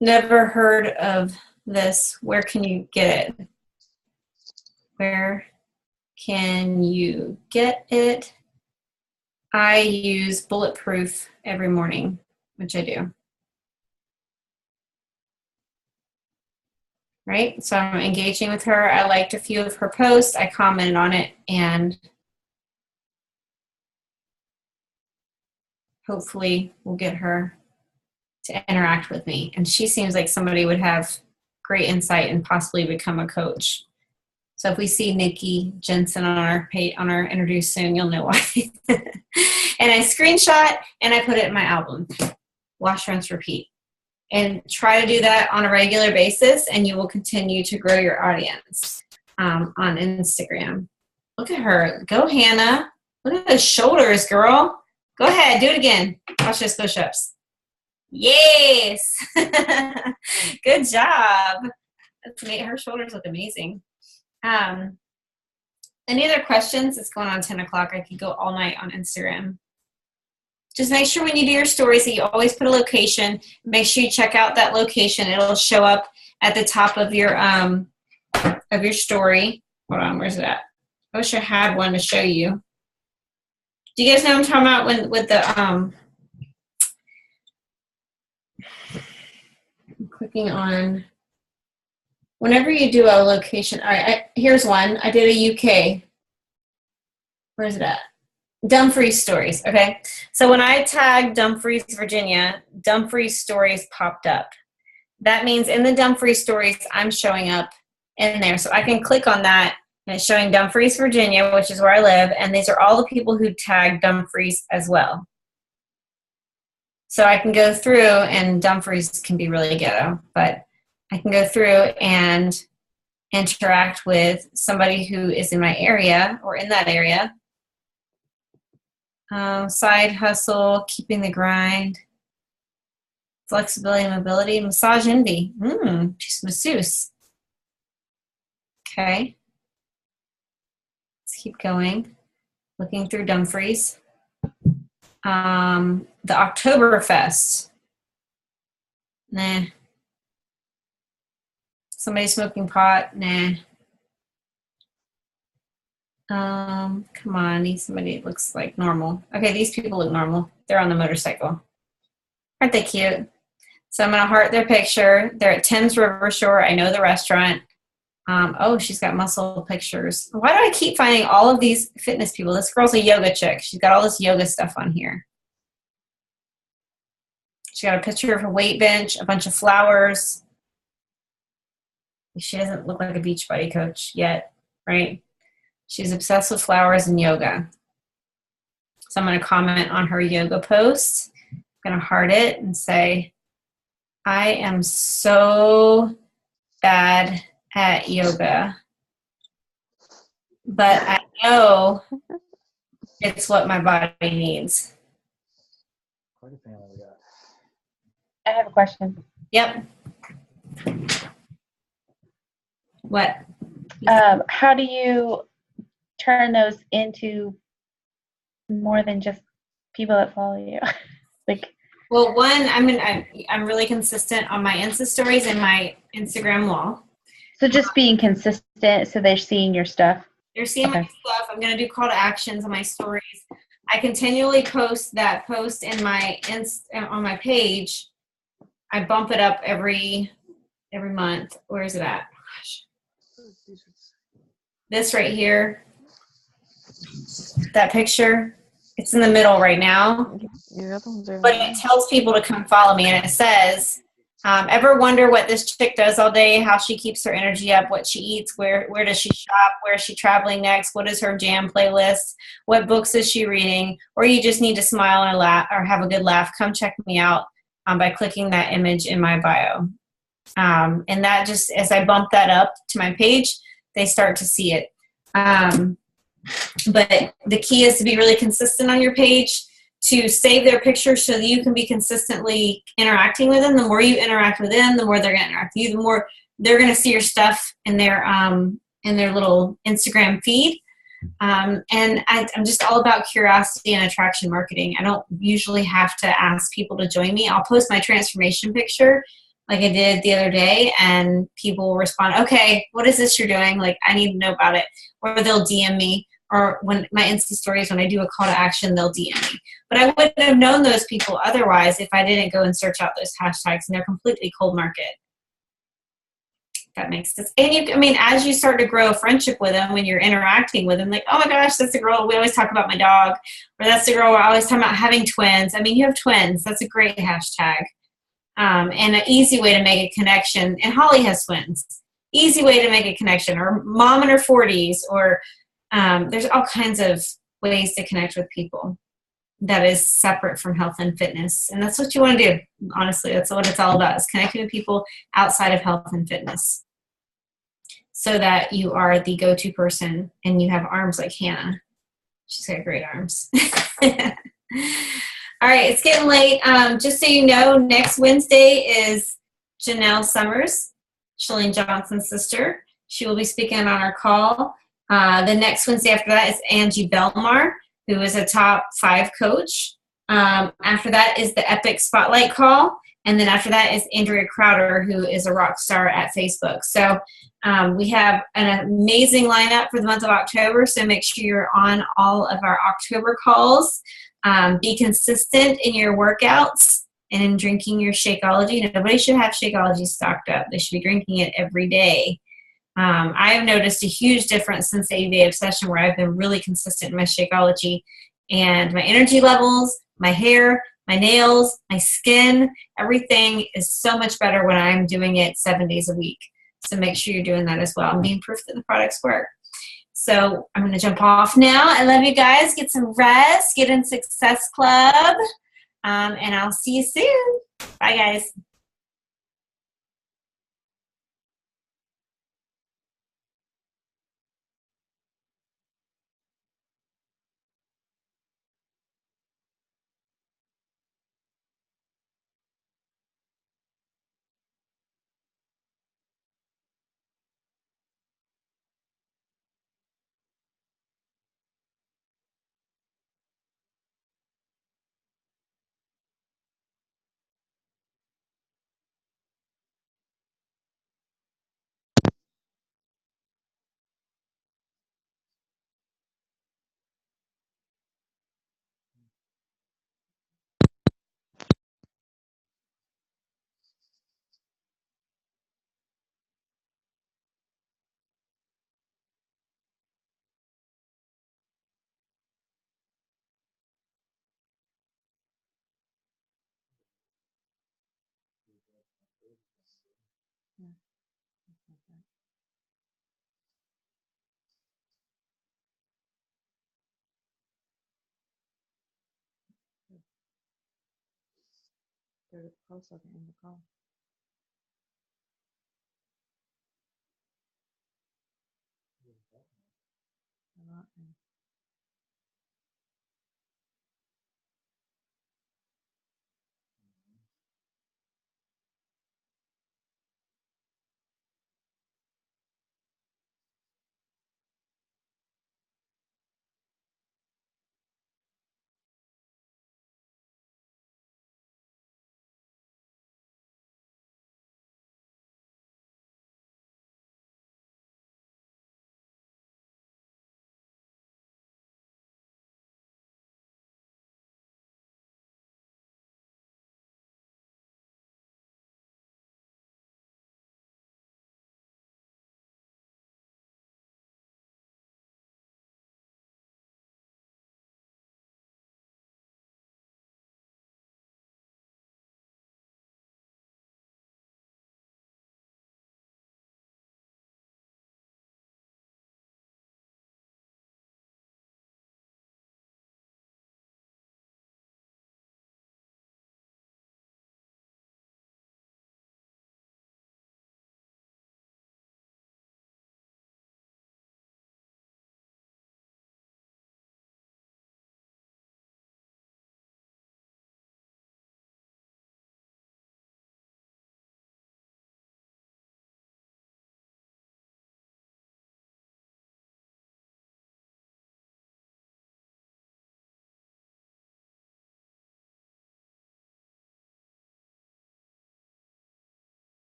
Never heard of this. Where can you get it? Where can you get it? I use Bulletproof every morning, which I do. Right? So I'm engaging with her. I liked a few of her posts. I commented on it, and hopefully we'll get her to interact with me. And she seems like somebody would have great insight and possibly become a coach. So if we see Nikki Jensen on our page, on our introduce soon, you'll know why. And I screenshot and I put it in my album. Wash, rinse, repeat. And try to do that on a regular basis, and you will continue to grow your audience on Instagram. Look at her. Go, Hannah. Look at those shoulders, girl. Go ahead. Do it again. Watch those push-ups. Yes. Good job. Her shoulders look amazing. Any other questions? It's going on 10 o'clock. I could go all night on Instagram. Just make sure when you do your stories that you always put a location. Make sure you check out that location. It'll show up at the top of your story. Hold on, where's it at? I wish I had one to show you. Do you guys know what I'm talking about with the I'm clicking on whenever you do a location. All right, here's one. I did a UK. Where is it at? Dumfries stories. Okay, so when I tagged Dumfries, Virginia, Dumfries stories popped up. That means in the Dumfries stories, I'm showing up in there. So I can click on that, and it's showing Dumfries, Virginia, which is where I live, and these are all the people who tagged Dumfries as well. So I can go through, and Dumfries can be really ghetto, but I can go through and interact with somebody who is in my area or in that area. Side hustle, keeping the grind, flexibility and mobility, massage envy. She's masseuse. Okay. Let's keep going. Looking through Dumfries. The Oktoberfest. Nah. Somebody smoking pot? Nah. Come on, I need somebody that looks like normal. Okay, these people look normal. They're on the motorcycle. Aren't they cute? So I'm going to heart their picture. They're at Thames River Shore. I know the restaurant. Oh, she's got muscle pictures. Why do I keep finding all of these fitness people? This girl's a yoga chick. She's got all this yoga stuff on here. She got a picture of her weight bench, a bunch of flowers. She doesn't look like a Beachbody coach yet, right? She's obsessed with flowers and yoga. So I'm going to comment on her yoga post. I'm going to heart it and say, I am so bad at yoga, but I know It's what my body needs. Quite a family we got. I have a question. Yep. What? How do you turn those into more than just people that follow you? Like, Well, one, I'm really consistent on my Insta stories and my Instagram wall. so just being consistent so they're seeing your stuff. They're seeing my stuff. I'm going to do call to actions on my stories. I continually post that post in my on my page. I bump it up every month. Where is it at? Gosh. This right here. That picture. It's in the middle right now. But it tells people to come follow me, and it says, ever wonder what this chick does all day, how she keeps her energy up, what she eats, where does she shop, where is she traveling next, what is her jam playlist, what books is she reading, or you just need to smile and laugh or have a good laugh, come check me out by clicking that image in my bio. And that just, as I bump that up to my page, they start to see it. But the key is to be really consistent on your page, to save their pictures so that you can be consistently interacting with them. The more you interact with them, the more they're going to interact with you, the more they're going to see your stuff in their little Instagram feed. And I'm just all about curiosity and attraction marketing. I don't usually have to ask people to join me. I'll post my transformation picture like I did the other day, and people will respond, okay, what is this you're doing? Like, I need to know about it. Or they'll DM me. Or when my Insta stories, when I do a call to action, they'll DM me. But I wouldn't have known those people otherwise if I didn't go and search out those hashtags, and they're completely cold market. That makes sense. And as you start to grow a friendship with them, when you're interacting with them, like, oh my gosh, that's the girl we always talk about my dog, or that's the girl we're always talking about having twins. You have twins. That's a great hashtag. And an easy way to make a connection. And Holly has twins. Easy way to make a connection. Or mom in her 40s. Or there's all kinds of ways to connect with people that is separate from health and fitness. And that's what you want to do. Honestly, that's what it's all about, is connecting with people outside of health and fitness, so that you are the go-to person and you have arms like Hannah. She's got great arms. All right, it's getting late. Just so you know, next Wednesday is Janelle Summers, Shalene Johnson's sister. She will be speaking on our call. The next Wednesday after that is Angie Belmar, who is a top 5 coach. After that is the Epic Spotlight call. And then after that is Andrea Crowder, who is a rock star at Facebook. So we have an amazing lineup for the month of October. So make sure you're on all of our October calls. Be consistent in your workouts and in drinking your Shakeology. Nobody should have Shakeology stocked up. They should be drinking it every day. I have noticed a huge difference since 80-Day Obsession, where I've been really consistent in my Shakeology, and my energy levels, my hair, my nails, my skin, everything is so much better when I'm doing it 7 days a week. So make sure you're doing that as well and being proof that the products work. So I'm going to jump off now. I love you guys. Get some rest. Get in Success Club. And I'll see you soon. Bye, guys. They're close at the end of the call. They're not in.